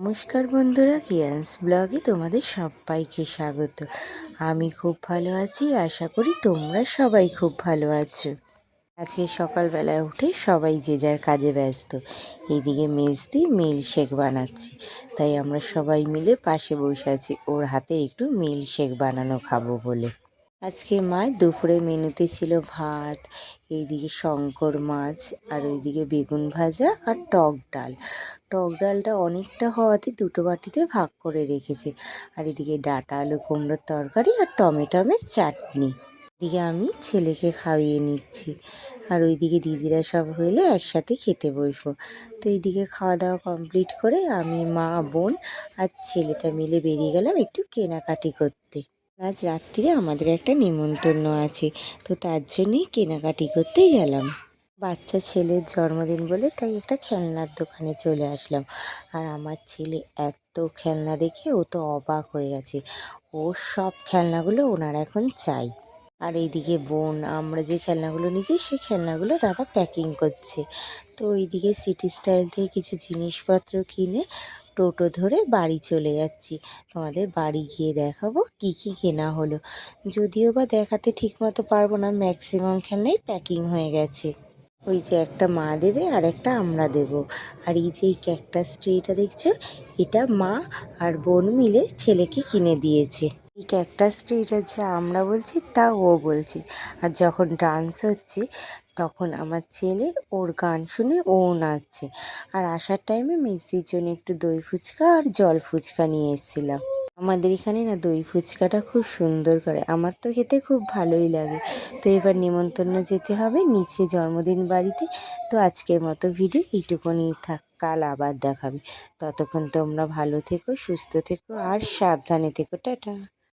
নমস্কার বন্ধুরা, কিয়ান্স ব্লগে তোমাদের সবাইকে স্বাগত। আমি খুব ভালো আছি, আশা করি তোমরা সবাই খুব ভালো আছো। আজকে সকালবেলায় উঠে সবাই যে যার কাজে ব্যস্ত। এইদিকে মেজদি মিল্কশেক বানাচ্ছি, তাই আমরা সবাই মিলে পাশে বসে আছি ওর হাতে একটু মিল্কশেক বানানো খাবো বলে। আজকে মা দুপুরে মেনুতে ছিল ভাত, এইদিকে শঙ্কর মাছ, আর ওইদিকে বেগুন ভাজা আর টক ডাল। টক ডালটা অনেকটা হওয়াতে দুটো বাটিতে ভাগ করে রেখেছে। আর এদিকে ডাঁটা আলু কুমড়োর তরকারি আর টমেটোমের চাটনি। এদিকে আমি ছেলেকে খাইয়ে নিচ্ছি, আর ওইদিকে দিদিরা সব হইলে একসাথে খেতে বসবো। তো এইদিকে খাওয়া দাওয়া কমপ্লিট করে আমি, মা, বোন আর ছেলেটা মিলে বেরিয়ে গেলাম একটু কেনাকাটি করতে। আজ রাত্রিরে আমাদের একটা নিমন্ত্রণ আছে, তো তার জন্যই কেনাকাটি করতেই গেলাম। বাচ্চা ছেলের জন্মদিন বলে তাই একটা খেলনার দোকানে চলে আসলাম। আর আমার ছেলে এত খেলনা দেখে ও তো অবাক হয়ে গেছে। ওর সব খেলনাগুলো ওনার এখন চাই। আর এইদিকে বোন, আমরা যে খেলনাগুলো নিয়েছি সেই খেলনাগুলো দাদা প্যাকিং করছে। তো ওইদিকে সিটি স্টাইল থেকে কিছু জিনিসপত্র কিনে টোটো ধরে বাড়ি চলে যাচ্ছি। তোমাদের বাড়ি গিয়ে দেখাবো কী কী কেনা হলো। যদিও বা দেখাতে ঠিকমতো পারবো না, ম্যাক্সিমাম খেলনাই প্যাকিং হয়ে গেছে। ওই যে একটা মা দেবে আর একটা আমরা দেব। আর এই যে এই ক্যাকটাস ট্রিটা দেখছো, এটা মা আর বোন মিলে ছেলেকে কিনে দিয়েছে। এই ক্যাকটাস ট্রিটা যা আমরা বলছি তা ও বলছে। আর যখন ডান্স হচ্ছে তখন আমার ছেলে ওর গান শুনে ও নাচছে। আর আসার টাইমে মেসির জন্য একটু দই ফুচকা আর জল ফুচকা নিয়ে এসেছিলাম। আমাদের এখানে না দই ফুচকাটা খুব সুন্দর করে, আমার তো খেতে খুব ভালোই লাগে। তো এবার নিমন্ত্রণ যেতে হবে নিচে জন্মদিন বাড়িতে। তো আজকের মতো ভিডিও এইটুকুনি থাক, কাল আবার দেখাবে। ততক্ষণ তোমরা ভালো থেকো, সুস্থ থেকো আর সাবধানে থেকো। টাটা।